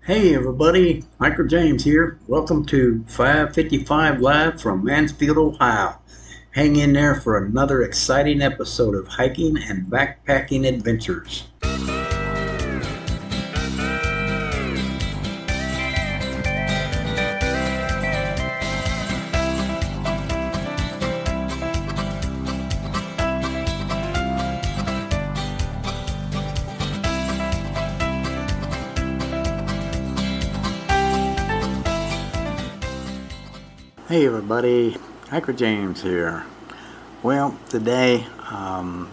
Hey everybody, Michael James here. Welcome to 555 Live from Mansfield, Ohio. Hang in there for another exciting episode of hiking and backpacking adventures. Hey everybody, Michael James here. Well, today,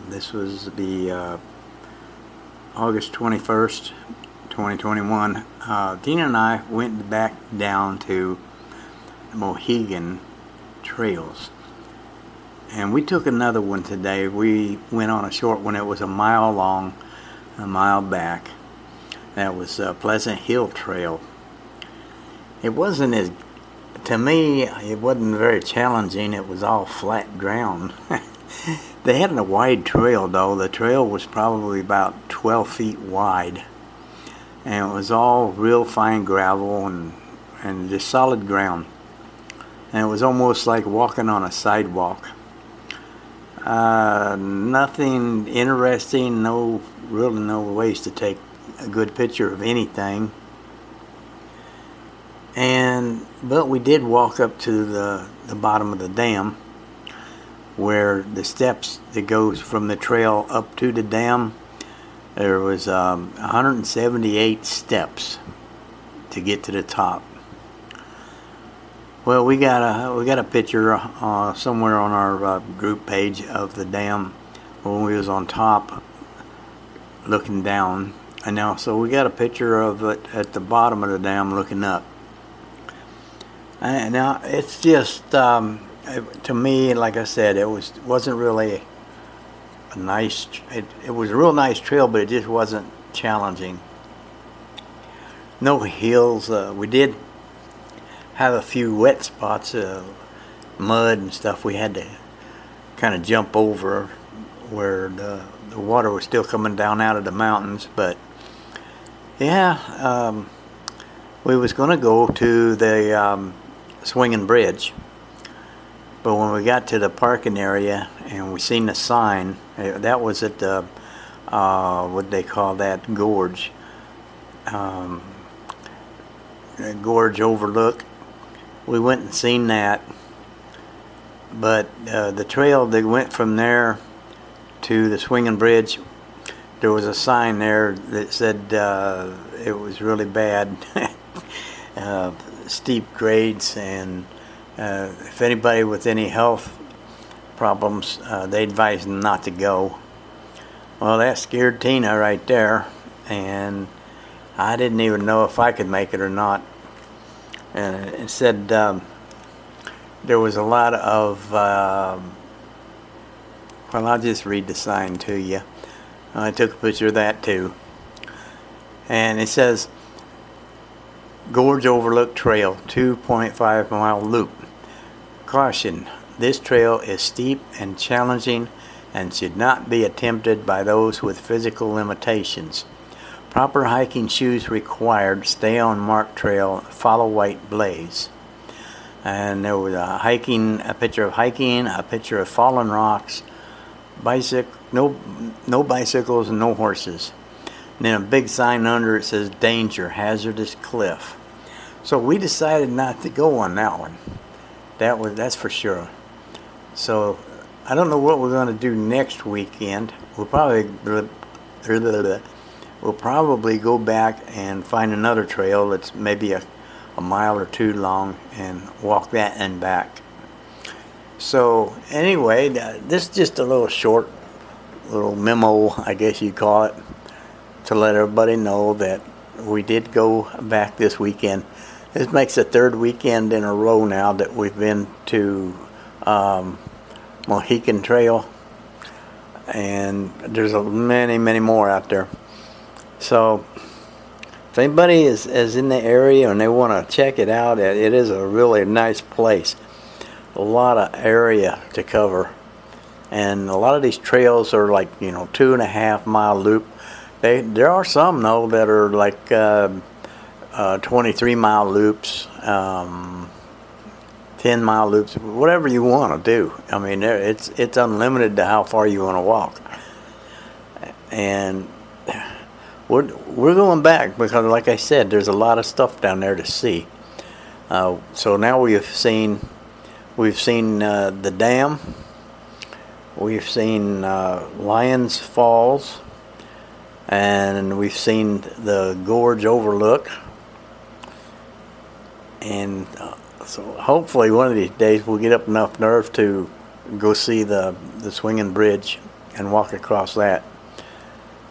this was the August 21st, 2021. Tina and I went back down to Mohegan Trails. And we took another one today. We went on a short one. It was a mile long, a mile back. That was Pleasant Hill Trail. It wasn't as To me, it wasn't very challenging. It was all flat ground. They had a wide trail, though. The trail was probably about 12 feet wide. And it was all real fine gravel and just solid ground. And it was almost like walking on a sidewalk. Nothing interesting, really no ways to take a good picture of anything. But we did walk up to the bottom of the dam, where the steps that goes from the trail up to the dam. There was 178 steps to get to the top. Well, we got a picture somewhere on our group page of the dam when we was on top, looking down, and now so we got a picture of it at the bottom of the dam, looking up. Now it's just to me, like I said, it wasn't really a nice. It was a real nice trail, but it just wasn't challenging. No hills. We did have a few wet spots, mud and stuff. We had to kind of jump over where the water was still coming down out of the mountains. But yeah, we was gonna go to the swinging bridge, but when we got to the parking area and we seen the sign, that was at the what they call that, gorge overlook. We went and seen that, but the trail that went from there to the swinging bridge, there was a sign there that said it was really bad. Steep grades, and if anybody with any health problems, they advised them not to go. Well, that scared Tina right there, and I didn't even know if I could make it or not. And it said there was a lot of well, I'll just read the sign to you. I took a picture of that too, and it says, Gorge Overlook Trail, 2.5 mile loop. Caution, this trail is steep and challenging and should not be attempted by those with physical limitations. Proper hiking shoes required. Stay on marked trail, follow white blaze. And there was a picture of hiking, a picture of fallen rocks, no bicycles and no horses. And then a big sign under it says, danger, hazardous cliff. So we decided not to go on that one. That's for sure. So I don't know what we're going to do next weekend. We'll probably go back and find another trail that's maybe a mile or two long and walk that and back. So anyway, this is just a little short little memo, I guess you'd call it, to let everybody know that we did go back this weekend. This makes the third weekend in a row now that we've been to Mohegan Trail, and there's many more out there. So if anybody is in the area and they want to check it out, it is a really nice place. A lot of area to cover, and a lot of these trails are like 2.5 mile loop. There are some though that are like 23-mile loops, 10-mile loops, whatever you want to do. I mean, it's unlimited to how far you want to walk. And we're going back because, like I said, there's a lot of stuff down there to see. So now we've seen the dam. We've seen Lions Falls, and we've seen the gorge overlook. And so hopefully one of these days we'll get up enough nerve to go see the swinging bridge and walk across that.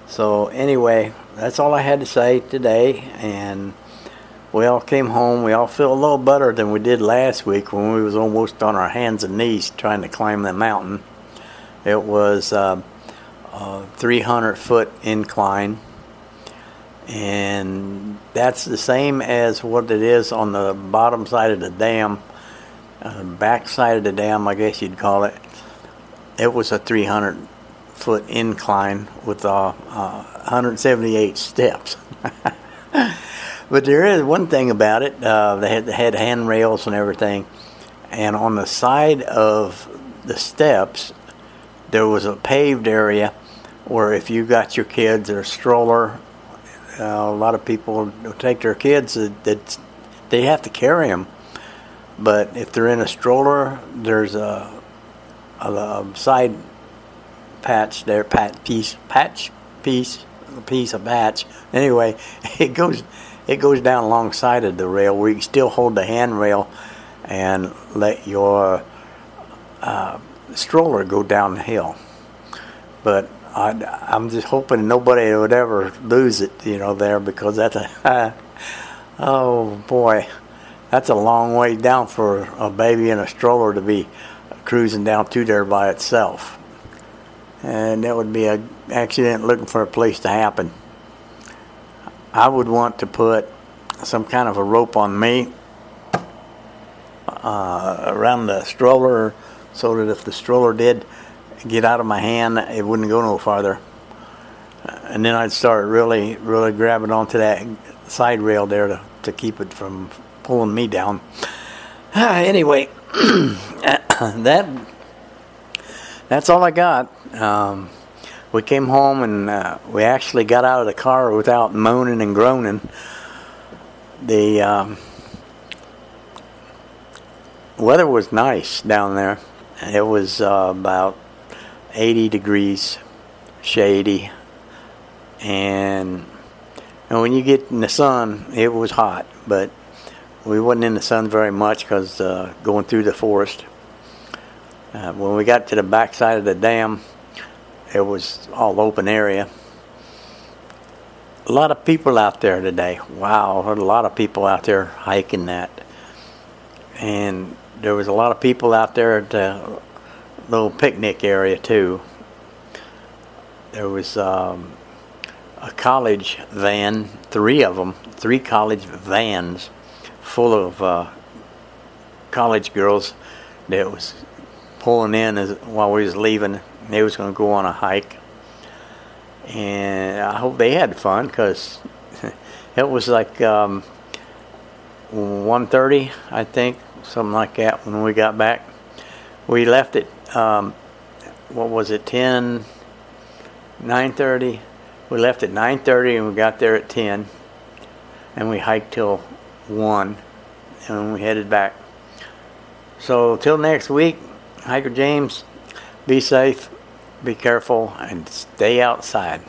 So anyway, that's all I had to say today, and we all came home. We all feel a little better than we did last week when we was almost on our hands and knees trying to climb the mountain. It was a 300-foot incline, and that's the same as what it is on the bottom side of the dam, back side of the dam, I guess you'd call it. It was a 300-foot incline with 178 steps. But there is one thing about it. They had handrails and everything, and on the side of the steps there was a paved area where if you got your kids or a stroller, a lot of people take their kids that they have to carry them. But if they're in a stroller, there's a side patch there, piece of patch. Anyway, it goes down alongside of the rail where you can still hold the handrail and let your stroller go down the hill. But I'm just hoping nobody would ever lose it, there, because that's oh boy, that's a long way down for a baby in a stroller to be cruising down through there by itself. And that would be an accident looking for a place to happen. I would want to put some kind of a rope on me around the stroller, so that if the stroller did get out of my hand, it wouldn't go no farther. And then I'd start really, really grabbing onto that side rail there to keep it from pulling me down. Anyway, that's all I got. We came home and we actually got out of the car without moaning and groaning. The weather was nice down there. It was about 80 degrees, shady, and when you get in the sun, it was hot, but we wasn't in the sun very much because going through the forest. When we got to the back side of the dam, it was all open area. A lot of people out there today. Wow, a lot of people out there hiking that. And there was a lot of people out there at the little picnic area too. There was a college van, three college vans full of college girls that was pulling in while we was leaving. They was going to go on a hike, and I hope they had fun, because it was like 1:30, I think, something like that, when we got back. We left at 9:30. We left at 9:30 and we got there at 10, and we hiked till 1, and we headed back. So till next week, Hiker James, be safe, be careful, and stay outside.